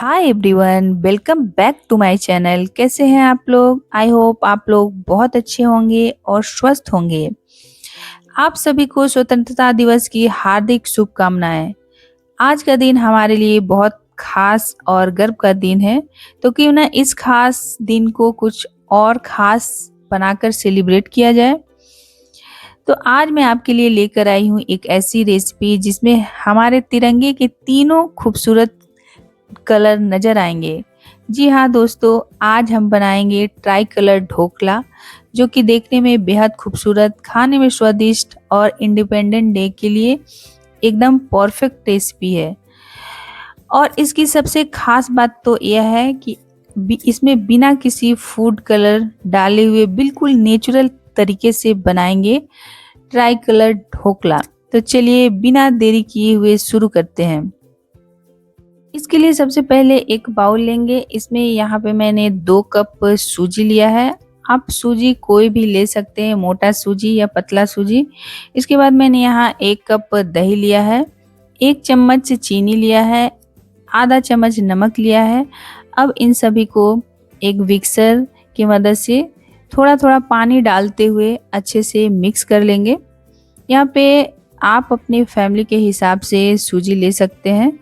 Hi everyone, welcome back to my channel. कैसे हैं आप लोग? आई होप आप लोग बहुत अच्छे होंगे और स्वस्थ होंगे। आप सभी को स्वतंत्रता दिवस की हार्दिक शुभकामनाएं। आज का दिन हमारे लिए बहुत खास और गर्व का दिन है, तो क्यों ना इस खास दिन को कुछ और खास बनाकर सेलिब्रेट किया जाए। तो आज मैं आपके लिए लेकर आई हूँ एक ऐसी रेसिपी जिसमें हमारे तिरंगे के तीनों खूबसूरत कलर नजर आएंगे। जी हाँ दोस्तों, आज हम बनाएंगे ट्राई कलर ढोकला, जो कि देखने में बेहद खूबसूरत, खाने में स्वादिष्ट और इंडिपेंडेंट डे के लिए एकदम परफेक्ट रेसिपी है। और इसकी सबसे खास बात तो यह है कि इसमें बिना किसी फूड कलर डाले हुए बिल्कुल नेचुरल तरीके से बनाएंगे ट्राई कलर ढोकला। तो चलिए बिना देरी किए हुए शुरू करते हैं। इसके लिए सबसे पहले एक बाउल लेंगे। इसमें यहाँ पे मैंने 2 कप सूजी लिया है। आप सूजी कोई भी ले सकते हैं, मोटा सूजी या पतला सूजी। इसके बाद मैंने यहाँ 1 कप दही लिया है, 1 चम्मच चीनी लिया है, आधा चम्मच नमक लिया है। अब इन सभी को एक मिक्सर की मदद से थोड़ा थोड़ा पानी डालते हुए अच्छे से मिक्स कर लेंगे। यहाँ पे आप अपनी फैमिली के हिसाब से सूजी ले सकते हैं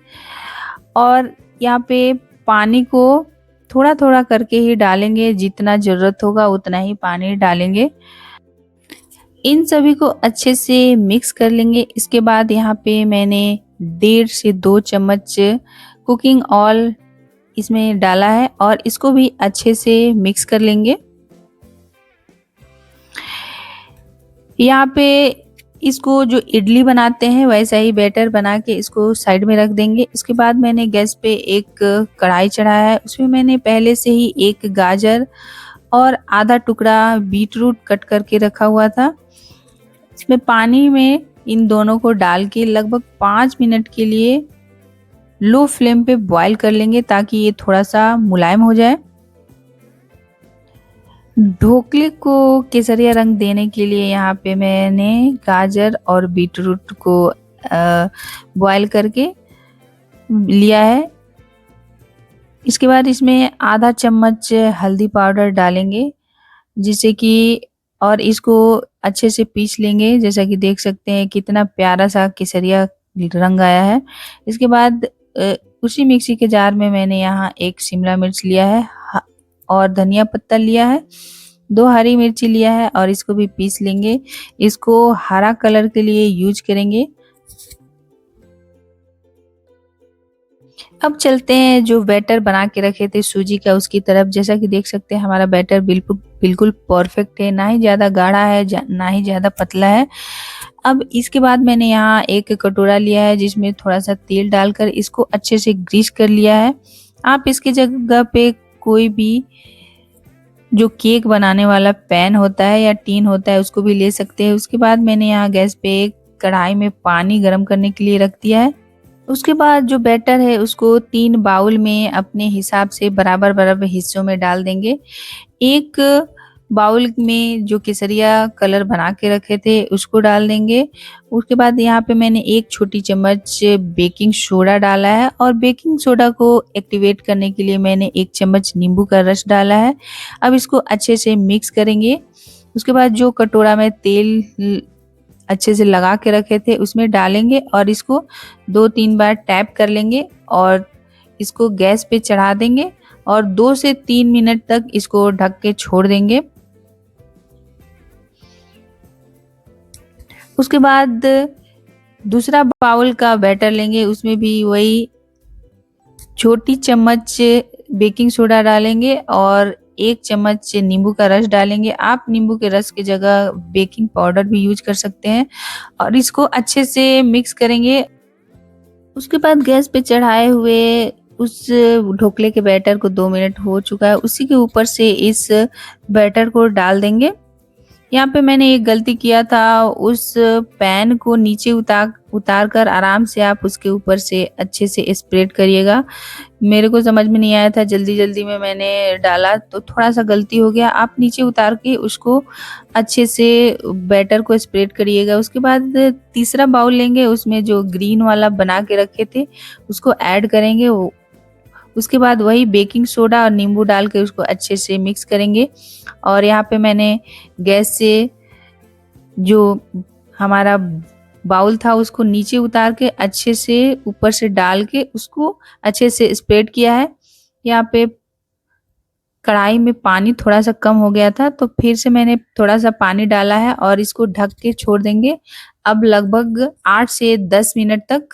और यहाँ पे पानी को थोड़ा थोड़ा करके ही डालेंगे, जितना ज़रूरत होगा उतना ही पानी डालेंगे। इन सभी को अच्छे से मिक्स कर लेंगे। इसके बाद यहाँ पे मैंने 1.5 से 2 चम्मच कुकिंग ऑयल इसमें डाला है और इसको भी अच्छे से मिक्स कर लेंगे। यहाँ पे इसको जो इडली बनाते हैं वैसा ही बैटर बना के इसको साइड में रख देंगे। इसके बाद मैंने गैस पे एक कढ़ाई चढ़ाया है। उसमें मैंने पहले से ही 1 गाजर और आधा टुकड़ा बीट रूट कट करके रखा हुआ था। इसमें पानी में इन दोनों को डाल के लगभग 5 मिनट के लिए लो फ्लेम पे बॉईल कर लेंगे, ताकि ये थोड़ा सा मुलायम हो जाए। ढोकले को केसरिया रंग देने के लिए यहाँ पे मैंने गाजर और बीटरूट को बॉईल करके लिया है। इसके बाद इसमें आधा चम्मच हल्दी पाउडर डालेंगे, जिससे कि और इसको अच्छे से पीस लेंगे। जैसा कि देख सकते हैं कितना प्यारा सा केसरिया रंग आया है। इसके बाद उसी मिक्सी के जार में मैंने यहाँ 1 शिमला मिर्च लिया है और धनिया पत्ता लिया है, 2 हरी मिर्ची लिया है और इसको भी पीस लेंगे। इसको हरा कलर के लिए यूज करेंगे। अब चलते हैं जो बैटर बना के रखे थे सूजी का उसकी तरफ। जैसा कि देख सकते हैं हमारा बैटर बिल्कुल बिल्कुल परफेक्ट है, ना ही ज़्यादा गाढ़ा है ना ही ज़्यादा पतला है। अब इसके बाद मैंने यहाँ एक कटोरा लिया है, जिसमें थोड़ा सा तेल डालकर इसको अच्छे से ग्रीस कर लिया है। आप इसकी जगह पे कोई भी जो केक बनाने वाला पैन होता है या टीन होता है उसको भी ले सकते हैं। उसके बाद मैंने यहाँ गैस पे एक कढ़ाई में पानी गर्म करने के लिए रख दिया है। उसके बाद जो बैटर है उसको 3 बाउल में अपने हिसाब से बराबर बराबर हिस्सों में डाल देंगे। एक बाउल में जो केसरिया कलर बना के रखे थे उसको डाल देंगे। उसके बाद यहाँ पे मैंने 1 छोटी चम्मच बेकिंग सोडा डाला है और बेकिंग सोडा को एक्टिवेट करने के लिए मैंने 1 चम्मच नींबू का रस डाला है। अब इसको अच्छे से मिक्स करेंगे। उसके बाद जो कटोरा में तेल अच्छे से लगा के रखे थे उसमें डालेंगे और इसको 2-3 बार टैप कर लेंगे और इसको गैस पे चढ़ा देंगे और 2 से 3 मिनट तक इसको ढक के छोड़ देंगे। उसके बाद दूसरा बाउल का बैटर लेंगे, उसमें भी वही छोटी चम्मच बेकिंग सोडा डालेंगे और 1 चम्मच नींबू का रस डालेंगे। आप नींबू के रस की जगह बेकिंग पाउडर भी यूज कर सकते हैं और इसको अच्छे से मिक्स करेंगे। उसके बाद गैस पे चढ़ाए हुए उस ढोकले के बैटर को 2 मिनट हो चुका है, उसी के ऊपर से इस बैटर को डाल देंगे। यहाँ पे मैंने एक गलती किया था, उस पैन को नीचे उतार कर आराम से आप उसके ऊपर से अच्छे से स्प्रेड करिएगा। मेरे को समझ में नहीं आया था, जल्दी-जल्दी में मैंने डाला तो थोड़ा-सा गलती हो गया। आप नीचे उतार के उसको अच्छे से बैटर को स्प्रेड करिएगा। उसके बाद तीसरा बाउल लेंगे, उसमें जो ग्रीन वाला बना के रखे थे उसको ऐड करेंगे। उसके बाद वही बेकिंग सोडा और नींबू डाल के उसको अच्छे से मिक्स करेंगे। और यहाँ पे मैंने गैस से जो हमारा बाउल था उसको नीचे उतार के अच्छे से ऊपर से डाल के उसको अच्छे से स्प्रेड किया है। यहाँ पे कढ़ाई में पानी थोड़ा-सा कम हो गया था, तो फिर से मैंने थोड़ा-सा पानी डाला है और इसको ढक के छोड़ देंगे। अब लगभग 8 से 10 मिनट तक।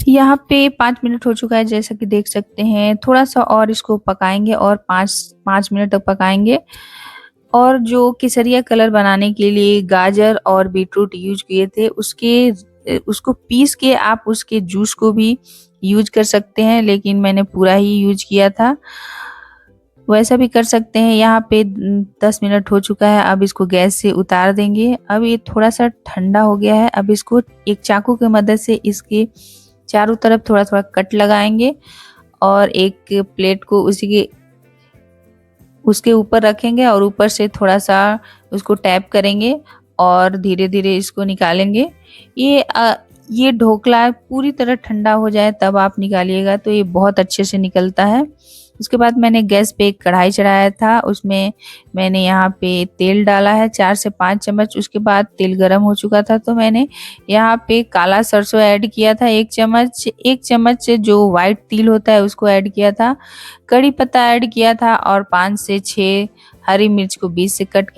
यहाँ पे 5 मिनट हो चुका है, जैसा कि देख सकते हैं। थोड़ा-सा और इसको पकाएँगे और 5 मिनट तक पकाएँगे। और जो केसरिया कलर बनाने के लिए गाजर और बीटरूट यूज़ किए थे, उसको पीस के आप उसके जूस को भी यूज़ कर सकते हैं, लेकिन मैंने पूरा ही यूज़ किया था। वैसा भी कर सकते हैं। यहाँ पे 10 मिनट हो चुका है, अब इसको गैस से उतार देंगे। अब ये थोड़ा-सा ठंडा हो गया है, अब इसको एक चाकू की मदद से इसके चारों तरफ थोड़ा-थोड़ा कट लगाएँगे और एक प्लेट को उसके ऊपर रखेंगे और ऊपर से थोड़ा-सा उसको टैप करेंगे और धीरे-धीरे इसको निकालेंगे। ये ढोकला पूरी तरह ठंडा हो जाए तब आप निकालिएगा, तो ये बहुत अच्छे से निकलता है। उसके बाद मैंने गैस पे एक कढ़ाई चढ़ाया था, उसमें मैंने यहाँ पे तेल डाला है 4 से 5 चम्मच। उसके बाद तेल गरम हो चुका था, तो मैंने यहाँ पे काला सरसों ऐड किया था 1 चम्मच। 1 चम्मच जो व्हाइट तिल होता है उसको ऐड किया था। कड़ी पत्ता ऐड किया था और 5 से 6 हरी मिर्च को बीच से कट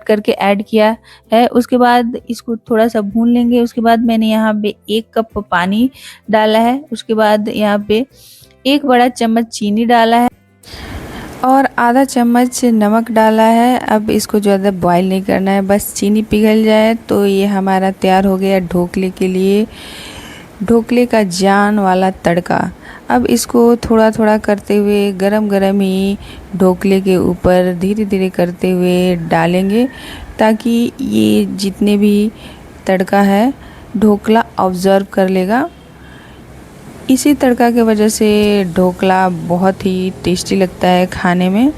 करके ऐड किया है। उसके बाद इसको थोड़ा-सा भून लेंगे। उसके बाद मैंने यहाँ पे 1 कप पानी डाला है। उसके बाद यहाँ पे 1 बड़ा चम्मच चीनी डाला है और आधा चम्मच नमक डाला है। अब इसको ज़्यादा बॉयल नहीं करना है, बस चीनी पिघल जाए तो ये हमारा तैयार हो गया ढोकले के लिए, ढोकले का जान वाला तड़का। अब इसको थोड़ा-थोड़ा करते हुए गरम-गरम ही ढोकले के ऊपर धीरे-धीरे करते हुए डालेंगे, ताकि ये जितने भी तड़का है ढोकला ऑब्ज़र्व कर लेगा। इसी तड़का की वजह से ढोकला बहुत ही टेस्टी लगता है खाने में।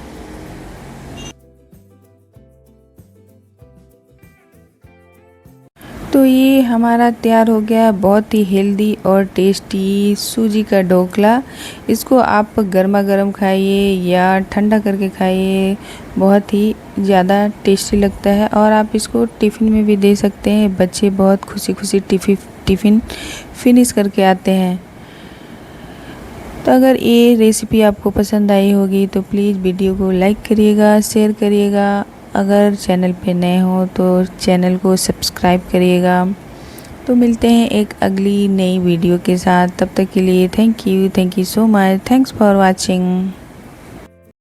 तो ये हमारा तैयार हो गया बहुत ही हेल्दी और टेस्टी सूजी का ढोकला। इसको आप गर्मा-गर्म खाइए या ठंडा करके खाइए, बहुत ही ज़्यादा टेस्टी लगता है। और आप इसको टिफ़िन में भी दे सकते हैं, बच्चे बहुत खुशी-खुशी टिफ़िन फिनिश करके आते हैं। तो अगर ये रेसिपी आपको पसंद आई होगी तो प्लीज़ वीडियो को लाइक करिएगा, शेयर करिएगा। अगर चैनल पे नए हो तो चैनल को सब्सक्राइब करिएगा। तो मिलते हैं एक अगली नई वीडियो के साथ, तब तक के लिए thank you so much, thanks for watching.